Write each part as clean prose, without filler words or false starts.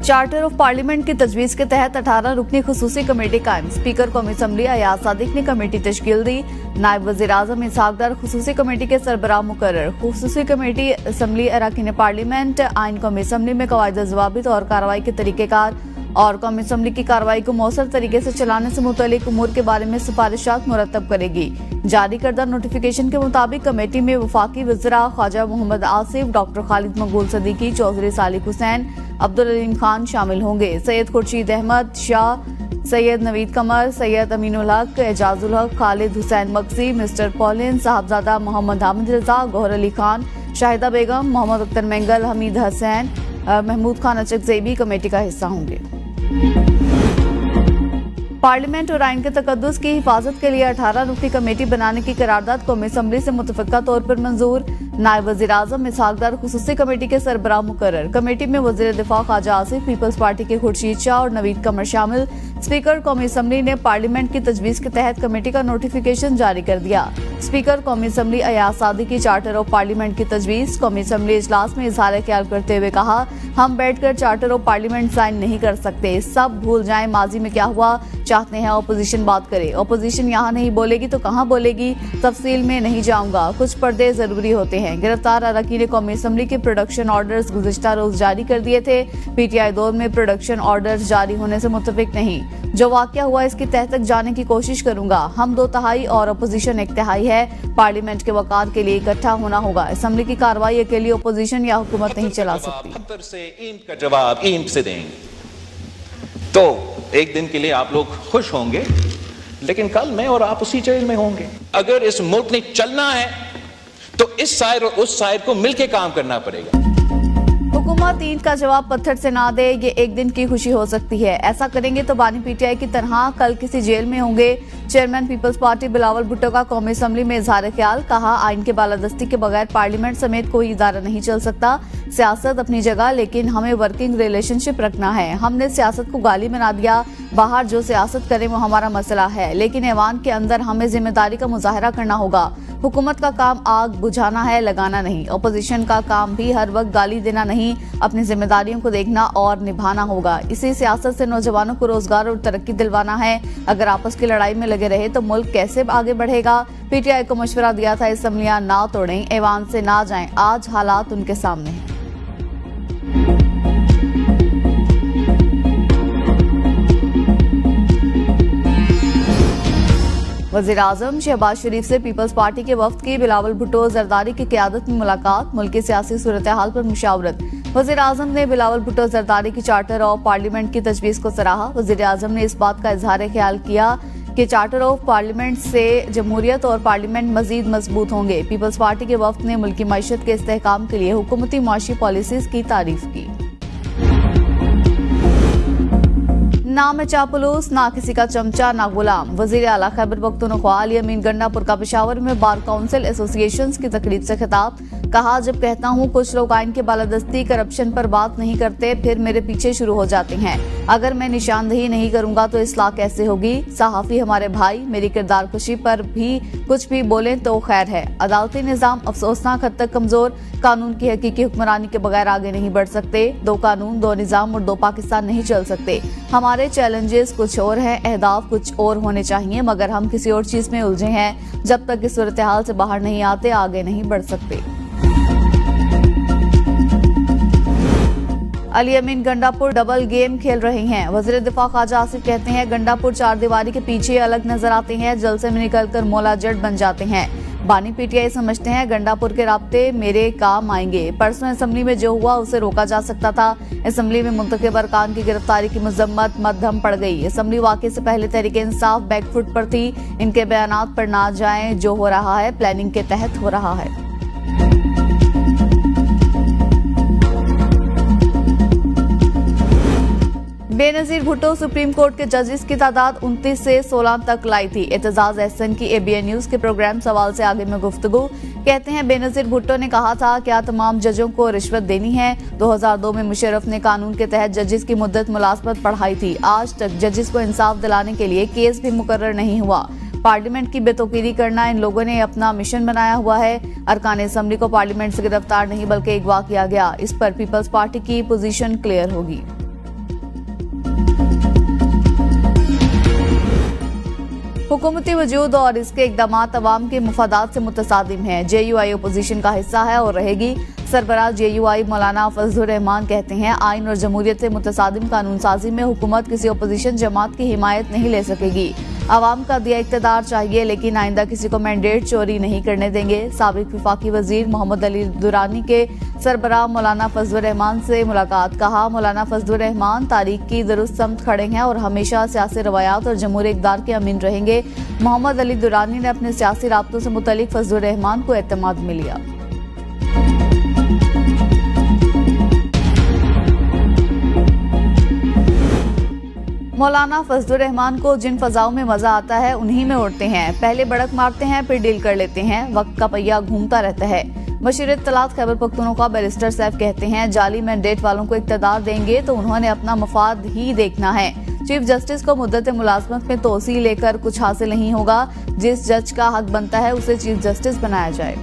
Charter of parliament की तजवीज के तहत 18 रुकनी खुसूसी कमेटी कायम। स्पीकर कौमी असम्बली अयाज सादिक ने कमेटी तश्कील दी। नायब वज़ीर आज़म इसहाक डार खुसूसी कमेटी के सरबराह मुकर्रर। खुसूसी कमेटी असम्बली अरकान पार्लियामेंट आइन कौमी असम्बली में कवायद ज़वाबित और कार्रवाई के तरीक़ेकार और कौमी असम्बली की कार्रवाई को मौसर तरीके से चलाने से मुतल्लिक उमूर के बारे में सिफारिशात मुरतब करेगी। जारी करदा नोटिफिकेशन के मुताबिक कमेटी में वफाकी वज़रा ख्वाजा मोहम्मद आसिफ, डॉक्टर खालिद मकबूल सदीकी, चौधरी सालिक हुसैन, अब्दुल अलीम खान शामिल होंगे। सैयद खुर्शीद अहमद शाह, सैयद नवीद कमर, सैयद अमीनुल हक, एजाजुल हक, खालिद हुसैन मक्सी, मिस्टर पॉलिन, साहबजादा मोहम्मद हामिद रजा, गौहर अली खान, शाहिदा बेगम, मोहम्मद अख्तर मेंगल, हमीद हसैन, महमूद खान अचकज़ेबी कमेटी का हिस्सा होंगे। पार्लियामेंट और आइन के तकद्दुस की हिफाजत के लिए 18 रुकनी कमेटी बनाने की करारदाद कौमी असम्बली से मुतफ़िक़ा तौर पर मंजूर। नायब वज़ीर आज़म इसहाक डार खुसूसी कमेटी के सरबराह मुकर्रर। कमेटी में वज़ीर दिफा ख्वाजा आसिफ, पीपल्स पार्टी के खुर्शीद शाह और नवीद कमर शामिल। स्पीकर कौमी असम्बली ने पार्लियामेंट की तजवीज़ के तहत कमेटी का नोटिफिकेशन जारी कर दिया। स्पीकर कौमी असम्बली अयाज सादिक की चार्टर ऑफ पार्लियामेंट की तजवीज़। कौमी असम्बली इजलास में इजहार ख्याल करते हुए कहा, हम बैठकर चार्टर ऑफ पार्लियामेंट साइन नहीं कर सकते, सब भूल जाएं माजी में क्या हुआ, चाहते हैं अपोजिशन बात करे। अपोजिशन यहाँ नहीं बोलेगी तो कहाँ बोलेगी, तफसील में नहीं जाऊंगा, कुछ पर्दे जरूरी होते हैं। गिरफ्तार अरकान कौमी असम्बली के प्रोडक्शन ऑर्डर्स गुज़िश्ता रोज जारी कर दिए थे। पीटीआई दौर में प्रोडक्शन ऑर्डर्स जारी होने से मुत्तफिक नहीं। जो वाक़या हुआ इसकी तह तक जाने की कोशिश करूंगा। हम 2 तिहाई और अपोजिशन 1 तिहाई है। पार्लियामेंट के वक़ार के लिए इकट्ठा होना होगा। असम्बली की कार्रवाई अकेली अपोजिशन या हुकूमत नहीं चला सकती। से ईंट का जवाब ईंट से देंगे तो एक दिन के लिए आप लोग खुश होंगे, लेकिन कल मैं और आप उसी जेल में होंगे। अगर इस मुल्क ने चलना है तो इस साइड और उस साइड को मिलकर काम करना पड़ेगा। हुकूमत ईंट का जवाब पत्थर से ना दे, ये एक दिन की खुशी हो सकती है। ऐसा करेंगे तो बानी पीटीआई की तरह कल किसी जेल में होंगे। Chairman People's Party Bilawal Bhutto का कौमी असम्बली में इजहार ख्याल। कहा, आइन के बालादस्ती के बगैर पार्लियामेंट समेत कोई इदारा नहीं चल सकता। सियासत अपनी जगह, लेकिन हमें वर्किंग रिलेशनशिप रखना है। हमने सियासत को गाली बना दिया। बाहर जो सियासत करे वो हमारा मसला है, लेकिन ऐवान के अंदर हमें जिम्मेदारी का मुजाहरा करना होगा। हुकूमत का काम आग बुझाना है, लगाना नहीं। अपोजिशन का काम भी हर वक्त गाली देना नहीं, अपनी जिम्मेदारियों को देखना और निभाना होगा। इसी सियासत से नौजवानों को रोजगार और तरक्की दिलवाना है। अगर आपस की लड़ाई में लगे रहे तो मुल्क कैसे आगे बढ़ेगा। पीटीआई को मशवरा दिया था, असम्बलियां ना तोड़ें, ऐवान से ना जाएं। आज हालात उनके सामने हैं। वज़ीर आज़म शहबाज शरीफ से पीपल्स पार्टी के वफ्द की बिलावल भुट्टो जरदारी की क़यादत में मुलाकात। मुल्क की सियासी सूरत हाल पर मुशावरत। वज़ीर आज़म ने बिलावल भुट्टो जरदारी की चार्टर ऑफ पार्लियामेंट की तजवीज़ को सराहा। वज़ीर आज़म ने इस बात का इजहार ख्याल किया कि चार्टर ऑफ पार्लियामेंट से जमहूरियत और पार्लियामेंट मजीद मजबूत होंगे। पीपल्स पार्टी के वफ्द ने मुल्क की मईशत के इस्तेहकाम के लिए हुकूमती मुआशी पॉलिसीज की तारीफ की। ना में चापलूस, ना किसी का चमचा, ना गुलाम। वजीर आला खैबर पख्तूनख्वा अली अमीन गंडापुर का पेशावर में बार काउंसिल एसोसिएशन की तकरीब से खिताब। कहा, जब कहता हूँ कुछ लोग आइन के बालादस्ती करप्शन पर बात नहीं करते, फिर मेरे पीछे शुरू हो जाते हैं। अगर मैं निशानदही नहीं करूंगा तो इस्लाह कैसे होगी। सहाफी हमारे भाई मेरी किरदार खुशी पर भी कुछ भी बोलें तो खैर है। अदालती निज़ाम अफसोसनाक हद तक कमजोर। कानून की हकीकी हुक्मरानी के बगैर आगे नहीं बढ़ सकते। 2 कानून, 2 निज़ाम और 2 पाकिस्तान नहीं चल सकते। हमारे चैलेंजेस कुछ और हैं, अहदाफ कुछ और होने चाहिए, मगर हम किसी और चीज में उलझे हैं। जब तक इस सूरत हाल से बाहर नहीं आते, आगे नहीं बढ़ सकते। अली अमीन गंडापुर डबल गेम खेल रहे हैं। वज़ीर दिफा ख्वाजा आसिफ कहते हैं, गंडापुर 4 दीवारी के पीछे अलग नजर आते हैं, जलसे में निकलकर मौला जट बन जाते हैं। बानी पीटीआई समझते हैं गंडापुर के राब्ते मेरे काम आएंगे। परसों असम्बली में जो हुआ उसे रोका जा सकता था। असम्बली में मुंतखब अरकान की गिरफ्तारी की मजम्मत मध्यम पड़ गई। असम्बली वाक़े से पहले तहरीक इंसाफ बैकफुट पर थी। इनके बयानात पर ना जाएं, जो हो रहा है प्लानिंग के तहत हो रहा है। बेनजीर भुट्टो सुप्रीम कोर्ट के जजेस की तादाद 29 से 16 तक लाई थी। एतजाज एहसन की ABN न्यूज के प्रोग्राम सवाल से आगे में गुफ्तगू। कहते हैं, बेनजीर भुट्टो ने कहा था, क्या तमाम जजों को रिश्वत देनी है। 2002 में मुशर्रफ ने कानून के तहत जजेस की मुद्दत मुलाजमत बढ़ाई थी। आज तक जजेस को इंसाफ दिलाने के लिए केस भी मुकर्रर नहीं हुआ। पार्लियामेंट की बेतौकीरी करना इन लोगों ने अपना मिशन बनाया हुआ है। अरकान असम्बली को पार्लियामेंट से गिरफ्तार नहीं बल्कि अगवा किया गया। इस पर पीपल्स पार्टी की पोजीशन क्लियर होगी। हुकूमती वजूद और इसके इकदामात अवाम के मुफादात से मुतसादिम हैं। JUI अपोजिशन का हिस्सा है और रहेगी। सरबराह JUI मौलाना फजलुर रहमान कहते हैं, आइन और जमहूरियत से मुतसादिम कानून साजी में हुकूमत किसी अपोजिशन जमात की हिमायत नहीं ले सकेगी। आवाम का दिया इक़्तिदार चाहिए, लेकिन आइंदा किसी को मैंडेट चोरी नहीं करने देंगे। साबिक वफाकी वजीर मोहम्मद अली दुरानी के सरबराह मौलाना फजलुर रहमान से मुलाकात। कहा, मौलाना फजलुर रहमान तारीख की दुरुस्त समत खड़े हैं और हमेशा सियासी रवायात और जमहूरी इक़्तिदार के अमीन रहेंगे। मोहम्मद अली दुरानी ने अपने सियासी राब्तों से मुतल्लिक फजलुर रहमान को एतमाद में लिया। मौलाना फजलुर रहमान को जिन फजाओं में मजा आता है उन्हीं में उड़ते हैं। पहले बड़क मारते हैं, फिर डील कर लेते हैं। वक्त का पहिया घूमता रहता है। बशीर इत्तलात खैबर पख्तूनख्वा बैरिस्टर साहब कहते हैं, जाली मैंडेट वालों को इक़्तिदार देंगे तो उन्होंने अपना मफाद ही देखना है। चीफ जस्टिस को मुद्दत मुलाजमत में तोसी लेकर कुछ हासिल नहीं होगा। जिस जज का हक बनता है उसे चीफ जस्टिस बनाया जाएगा।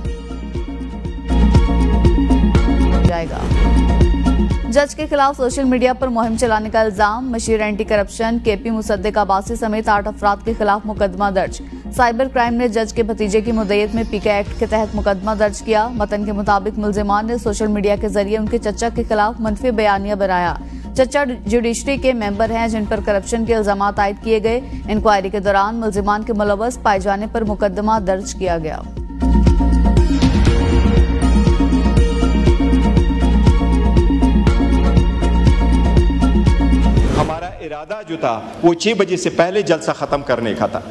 जज के खिलाफ सोशल मीडिया पर मुहिम चलाने का इल्जाम। Machine anti corruption KP Mossadegh Abbasi समेत 8 अफराद के खिलाफ मुकदमा दर्ज। साइबर क्राइम ने जज के भतीजे की मुद्दत में PK एक्ट के तहत मुकदमा दर्ज किया। मतन के मुताबिक मुल्जिमान ने सोशल मीडिया के जरिए उनके चचा के खिलाफ मनफी बयानिया बनाया। चचा जुडिशरी के मेंबर हैं जिन पर करप्शन के इल्जामात आयद किए गए। इंक्वायरी के दौरान मुल्जिमान के मुलव्वस पाए जाने पर मुकदमा दर्ज किया गया। इरादा जो था वो 6 बजे से पहले जलसा खत्म करने का था,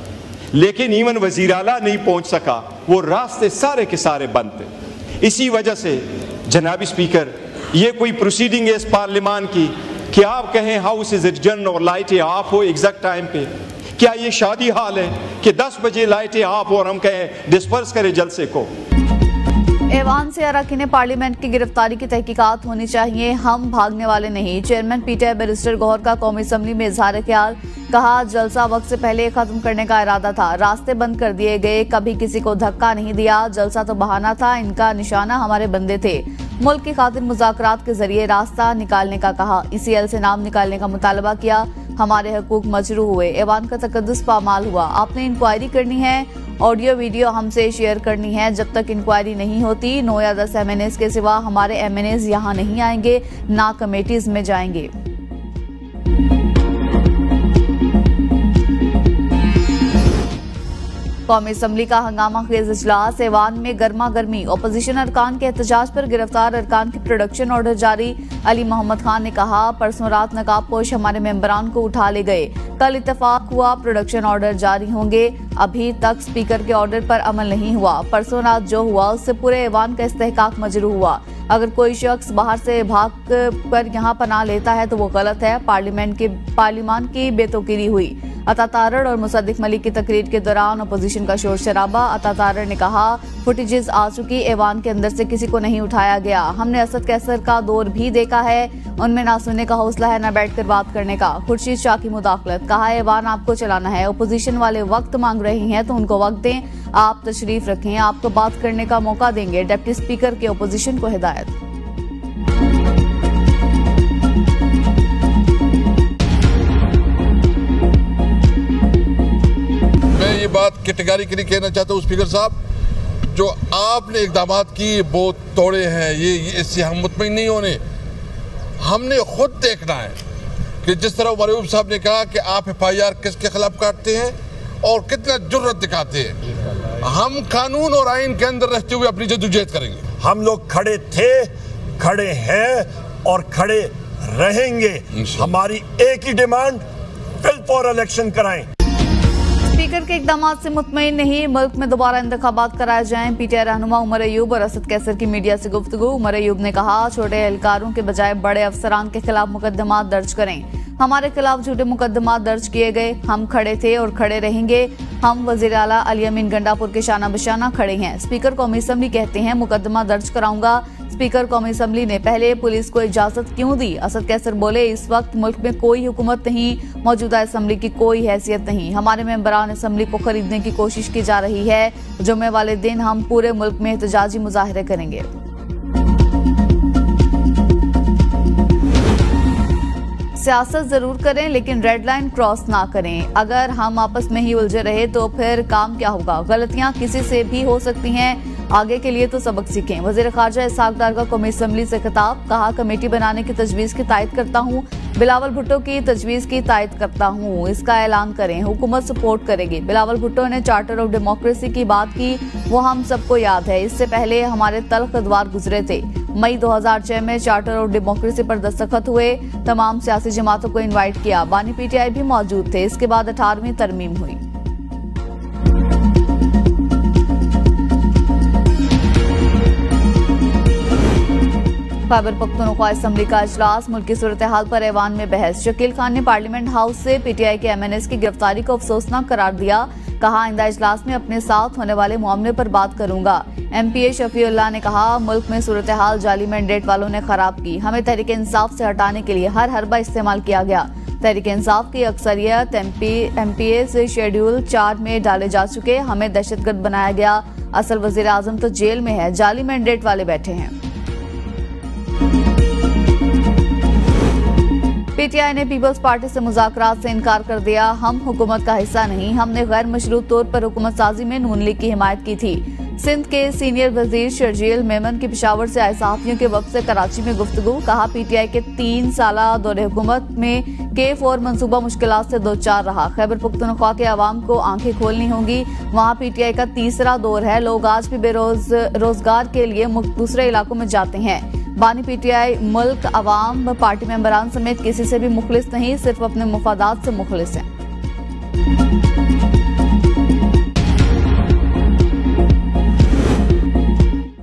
लेकिन इवन वजीर आला नहीं पहुंच सका। वो रास्ते सारे के सारे बंद थे। इसी वजह से जनाब स्पीकर, ये कोई प्रोसीडिंग है इस पार्लियामान की कि आप कहें हाउस इज एडजर्न और लाइटें ऑफ हो एग्जैक्ट टाइम पे? क्या ये शादी हाल है कि 10 बजे लाइटें ऑफ और हम कहें डिस्पर्स करें जलसे को? ऐवान से अरकान पार्लियामेंट की गिरफ्तारी की तहकीकात होनी चाहिए, हम भागने वाले नहीं। चेयरमैन PTI बैरिस्टर गौहर का कौमी असम्बली में इजहार ख्याल। कहा, जलसा वक्त से पहले खत्म करने का इरादा था, रास्ते बंद कर दिए गए, कभी किसी को धक्का नहीं दिया। जलसा तो बहाना था, इनका निशाना हमारे बंदे थे। मुल्क की खातिर मुज़ाकरात के जरिए रास्ता निकालने का कहा। ECL से नाम निकालने का मुतालबा किया। हमारे हकूक मजरू हुए, ऐवान का तकद्दुस पामाल हुआ। आपने इंक्वायरी करनी है, ऑडियो वीडियो हमसे शेयर करनी है। जब तक इंक्वायरी नहीं होती 9 या 10 MNAs के सिवा हमारे MNAs यहाँ नहीं आएंगे, ना कमेटीज में जाएंगे। कौमी असम्बली का हंगामा खेज इजलास। ऐवान में गर्मा गर्मी। ओपोजिशन अरकान के एहतजाज पर गिरफ्तार अरकान की प्रोडक्शन ऑर्डर जारी। अली मोहम्मद खान ने कहा, परसों रात नकाब पोश हमारे मेंबरान को उठा ले गए। कल इत्तेफाक हुआ, प्रोडक्शन ऑर्डर जारी होंगे। अभी तक स्पीकर के ऑर्डर पर अमल नहीं हुआ। परसों रात जो हुआ उससे पूरे ऐवान का इस्तेहकाक मजरू हुआ। अगर कोई शख्स बाहर से भाग कर यहाँ पनाह लेता है तो वो गलत है। पार्लियामान की बेतौकीरी हुई। अता तारड़ और मुसद्दिक मलिक की तकरीर के दौरान अपोजिशन का शोर शराबा। अता तारड़ ने कहा, फुटेजेस आ चुकी, ऐवान के अंदर से किसी को नहीं उठाया गया। हमने असद कैसर का दौर भी देखा है, उनमें ना सुनने का हौसला है ना बैठकर बात करने का। खुर्शीद शाह की मुदाखलत। कहा, ऐवान आपको चलाना है, अपोजिशन वाले वक्त मांग रहे हैं तो उनको वक्त दें, आप तशरीफ रखें, आपको बात करने का मौका देंगे। डिप्टी स्पीकर की अपोजिशन को हिदायत। ये बात कैटेगरिकली कहना चाहता हूँ स्पीकर साहब, जो आपने इकदामात किए वो तोड़े हैं, ये इससे हम मुतमईन नहीं होने। हमने खुद देखना है कि जिस तरह मरयूब साहब ने कहा कि आप FIR किसके खिलाफ काटते हैं और कितना जुर्रत दिखाते हैं। हम कानून और आइन के अंदर रहते हुए अपनी जद्दोजहद करेंगे। हम लोग खड़े थे, खड़े हैं और खड़े रहेंगे। हमारी एक ही डिमांड, बिल फॉर इलेक्शन कराएं। स्पीकर के इक़दामात से मुतमईन नहीं, मुल्क में दोबारा इंतखाबात कराए जाएं। PTI रहनुमा उमर अयूब और असद कैसर की मीडिया से गुफ्तगू। उमर अयूब ने कहा, छोटे एहलकारों के बजाय बड़े अफसरान के खिलाफ मुकदमा दर्ज करें। हमारे खिलाफ झूठे मुकदमा दर्ज किए गए, हम खड़े थे और खड़े रहेंगे। हम वज़ीर आला अली अमीन गंडापुर के शाना बशाना खड़े हैं। स्पीकर कौमी असम्बली कहते हैं मुकदमा दर्ज कराऊंगा। स्पीकर कौमी असम्बली ने पहले पुलिस को इजाजत क्यों दी? असद कैसर बोले, इस वक्त मुल्क में कोई हुकूमत नहीं, मौजूदा असम्बली की कोई हैसियत नहीं। हमारे मेंबरान असम्बली को खरीदने की कोशिश की जा रही है। जुम्मे वाले दिन हम पूरे मुल्क में एहतजाजी मुजाहरे करेंगे। सियासत जरूर करें लेकिन रेड लाइन क्रॉस ना करें। अगर हम आपस में ही उलझे रहे तो फिर काम क्या होगा। गलतियां किसी से भी हो सकती हैं, आगे के लिए तो सबक सीखें। वजीर खारजा इसहाक डार का कौमी असम्बली से खिताब, कहा कमेटी बनाने की तजवीज की तायद करता हूँ, बिलावल भुट्टो की तजवीज की तायद करता हूँ, इसका ऐलान करें, हुकूमत सपोर्ट करेगी। बिलावल भुट्टो ने चार्टर ऑफ डेमोक्रेसी की बात की, वो हम सबको याद है, इससे पहले हमारे तल्ख अदवार गुजरे थे। मई 2006 में चार्टर ऑफ डेमोक्रेसी पर दस्तखत हुए, तमाम सियासी जमातों को इनवाइट किया, बानी पीटीआई भी मौजूद थे। इसके बाद 18वीं तरमीम हुई। खैबर पख्तूनख्वा असेंबली का इजलास, मुल्क की सूरत हाल पर ऐवान में बहस। शकील खान ने पार्लियामेंट हाउस से पीटीआई के MNS की गिरफ्तारी को अफसोसनाक करार दिया, कहा आइंदा इजलास में अपने साथ होने वाले मामले पर बात करूंगा। MPA शफीउल्लाह ने कहा मुल्क में सूरत हाल जाली मैंडेट वालों ने खराब की, हमें तहरीक इंसाफ से हटाने के लिए हर हरबा इस्तेमाल किया गया। तहरीक इंसाफ की अक्सरियत MPA से शेड्यूल 4 में डाले जा चुके, हमें दहशतगर्द बनाया गया, असल वजीर आजम तो जेल में है, जाली मैंडेट वाले बैठे हैं। पीटीआई ने पीपल्स पार्टी से मुज़ाकरात से इनकार कर दिया, हम हुकूमत का हिस्सा नहीं, हमने गैर मशरूत तौर पर हुकूमत साजी में नून लीग की हिमायत की थी। सिंध के सीनियर वजीर शर्जील मेमन की पेशावर से आए सहाफियों के वक्त से कराची में गुफ्तगू, कहा पीटीआई के 3 साला दौरे हुकूमत में K4 मंसूबा मुश्किलात से 2-4 रहा। खैबर पख्तूनख्वा के अवाम को आंखें खोलनी होंगी, वहाँ पीटीआई का तीसरा दौर है, लोग आज भी बेरोजगार के लिए दूसरे इलाकों में जाते हैं। बानी पीटीआई मुल्क, अवाम, पार्टी मेंबरान समेत किसी से भी मुखलिस नहीं, सिर्फ अपने मुफादात से मुखलिस हैं।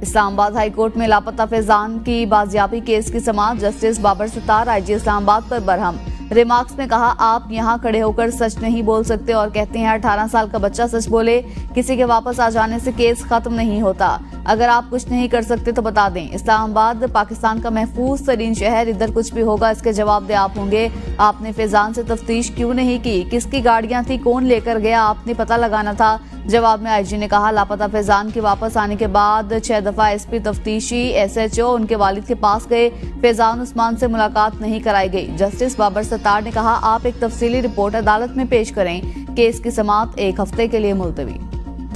इस्लामाबाद हाई कोर्ट में लापता फैजान की बाजियाबी केस की समाअत, जस्टिस बाबर सत्तार IG इस्लामाबाद पर बरहम। रिमार्क्स में कहा आप यहाँ खड़े होकर सच नहीं बोल सकते और कहते हैं 18 साल का बच्चा सच बोले, किसी के वापस आ जाने से केस खत्म नहीं होता। अगर आप कुछ नहीं कर सकते तो बता दें। इस्लामाबाद पाकिस्तान का महफूज तरीन शहर, इधर कुछ भी होगा इसके जवाब दे आप होंगे। आपने फैजान से तफ्तीश क्यों नहीं की, किसकी गाड़ियां थी, कौन लेकर गया, आपने पता लगाना था। जवाब में IG ने कहा लापता फैजान के वापस आने के बाद 6 दफा SP तफ्तीशी SHO उनके वालिद के पास गए, फैजान उस्मान से मुलाकात नहीं कराई गई। जस्टिस बाबर सत्तार ने कहा आप एक तफसीली रिपोर्ट अदालत में पेश करें। केस की समाअत 1 हफ्ते के लिए मुलतवी।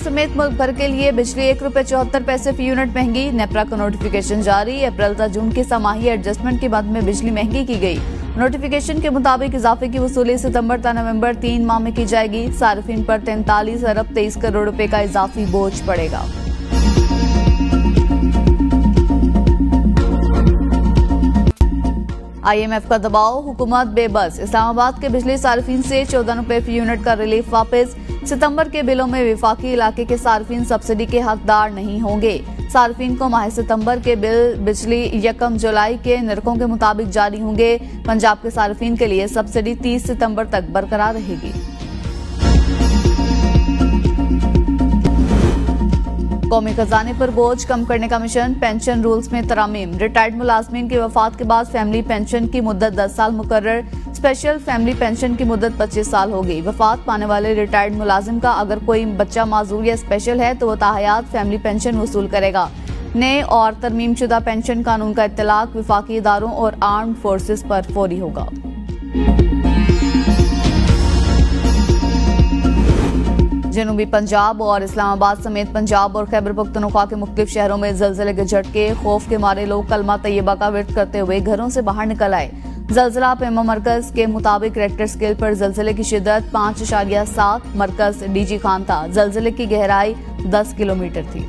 समेत मुल्क भर के लिए बिजली ₹1.74 फी यूनिट महंगी, नेपरा का नोटिफिकेशन जारी। अप्रैल से जून की समाही एडजस्टमेंट के बाद में बिजली महंगी की गई। नोटिफिकेशन के मुताबिक इजाफे की वसूली सितंबर से नवंबर 3 माह में की जाएगी। सार्फिन पर 43 अरब 23 करोड़ रुपए का इजाफी बोझ पड़ेगा। IMF का दबाव, हुकूमत बेबस। इस्लामाबाद के बिजली सार्फिन से 14 रुपए फी यूनिट का रिलीफ वापस। सितंबर के बिलों में विफाकी इलाके के सार्फिन सब्सिडी के हकदार नहीं होंगे। सार्फिन को माह सितंबर के बिल बिजली 1 जुलाई के निरखों के मुताबिक जारी होंगे। पंजाब के सार्फिन के लिए सब्सिडी 30 सितंबर तक बरकरार रहेगी। कौमी खजाने पर बोझ कम करने का मिशन, पेंशन रूल्स में तरामीम। रिटायर्ड मुलाजमीन की वफात के बाद फैमिली पेंशन की मुद्दत 10 साल मुकर्रर, स्पेशल फैमिली पेंशन की मुद्दत 25 साल होगी। वफात पाने वाले रिटायर्ड मुलाजिम का अगर कोई बच्चा माजूर या स्पेशल है तो वो ताहयात फैमिली पेंशन वसूल करेगा। नए और तरमीमशुदा पेंशन कानून का इत्तलाक विफाकी इदारों और आर्म्ड फोर्सेस पर फौरी होगा। जनूबी पंजाब और इस्लामाबाद समेत पंजाब और खैबर पख्तूनख्वा के मुख्तलिफ शहरों में जलजले के झटके, खौफ के मारे लोग कलमा तैयबा का विर्द करते हुए घरों से बाहर निकल आए। जलजला पेमा मरकज के मुताबिक रेक्टर स्केल पर जलजले की शिद्दत 5.7, मरकज DG खान था। जलजले की गहराई 10 किलोमीटर थी।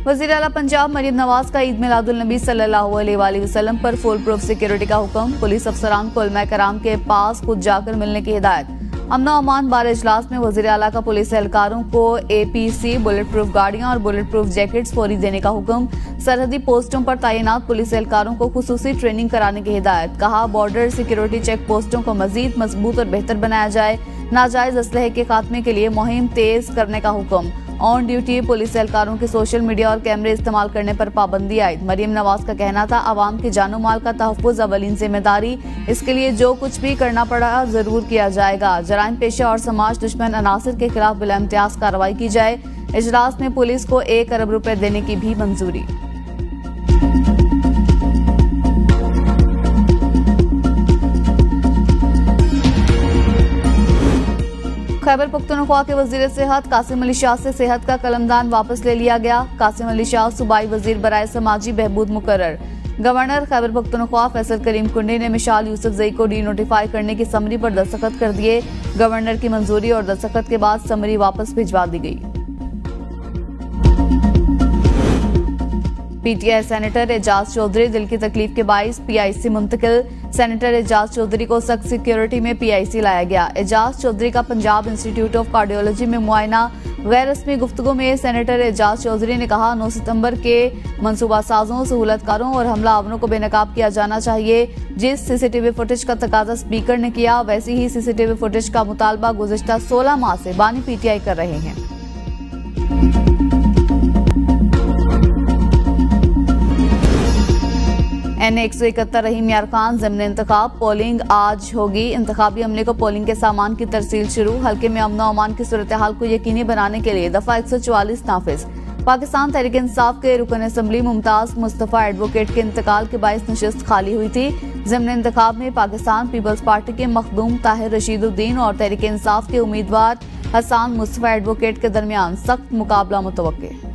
वज़ीर आला पंजाब मरीम नवाज का ईद मिलादुल नबी सल्लल्लाहु अलैहि वसल्लम पर फुल प्रूफ सिक्योरिटी का हुक्म। पुलिस अफसरान को उलमा कराम के पास खुद जाकर मिलने की हिदायत। अमन अमान बार इजलास में वज़ीर आला का पुलिस एहलकारों को APC, बुलेट प्रूफ गाड़ियां और बुलेट प्रूफ जैकेट्स फौरी देने का हुक्म। सरहदी पोस्टों पर तैनात पुलिस एहलकारों को खुसूसी ट्रेनिंग कराने की हिदायत। कहा बॉर्डर सिक्योरिटी चेक पोस्टों को मजीद मजबूत और बेहतर बनाया जाए। नाजायज असलहे के खात्मे के लिए मुहिम तेज करने का हुक्म। ऑन ड्यूटी पुलिस एहलकारों के सोशल मीडिया और कैमरे इस्तेमाल करने पर पाबंदी आयद। मरीम नवाज का कहना था आवाम की जानो माल का तहफ़्फ़ुज़ अवलीन जिम्मेदारी, इसके लिए जो कुछ भी करना पड़ा जरूर किया जाएगा। जराइम पेशा और समाज दुश्मन अनासर के खिलाफ बिला इम्तियाज कार्रवाई की जाए। इजलास में पुलिस को 1 अरब रुपए देने की भी मंजूरी। खैबर पख्तूनख्वा के वजीर सेहत कासिम अली शाह से सेहत का कलमदान वापस ले लिया गया। कासिम अली शाह सूबाई वजीर बराए समाजी बहबूद मुकर्रर। गवर्नर खैबर पख्तूनख्वा फैसल करीम कुंडी ने मिशाल यूसुफजई को डी नोटिफाई करने की समरी पर दस्तखत कर दिए। गवर्नर की मंजूरी और दस्तखत के बाद समरी वापस भिजवा दी गई। पीटीआई सेनेटर एजाज चौधरी दिल की तकलीफ के बाइस पीआईसी मुंतकिल। सेनेटर एजाज चौधरी को सख्त सिक्योरिटी में पीआईसी लाया गया। एजाज चौधरी का पंजाब इंस्टीट्यूट ऑफ कार्डियोलॉजी में मुआयना। गैर रस्मी गुफ्तगू में सेनेटर एजाज चौधरी ने कहा, 9 सितंबर के मनसूबा साजों, सहूलतकारों और हमलावरों को बेनकाब किया जाना चाहिए। जिस सीसीटीवी फुटेज का तकाजा स्पीकर ने किया, वैसी ही सीसीटीवी फुटेज का मुतालबा गुज़िश्ता 16 माह से बानी पीटीआई कर रहे हैं। NA 171 रहीम यार खान ज़िम्न इंतखाब। पोलिंग आज होगी। इंतखाबी अमले को पोलिंग के सामान की तरसील शुरू। हल्के में अमन अमान की सूरत हाल को यकीनी बनाने के लिए दफा 144 नाफिज। पाकिस्तान तहरीक इंसाफ के रुकन असम्बली मुमताज मुस्तफा एडवोकेट के इंतकाल के बायस नशिस्त खाली हुई थी। ज़िम्न इंतखाब में पाकिस्तान पीपल्स पार्टी के मखदूम ताहिर रशीदुद्दीन और तहरीक इंसाफ के उम्मीदवार हसान मुस्तफा एडवोकेट के दरमियान सख्त मुकाबला मुतवक्के।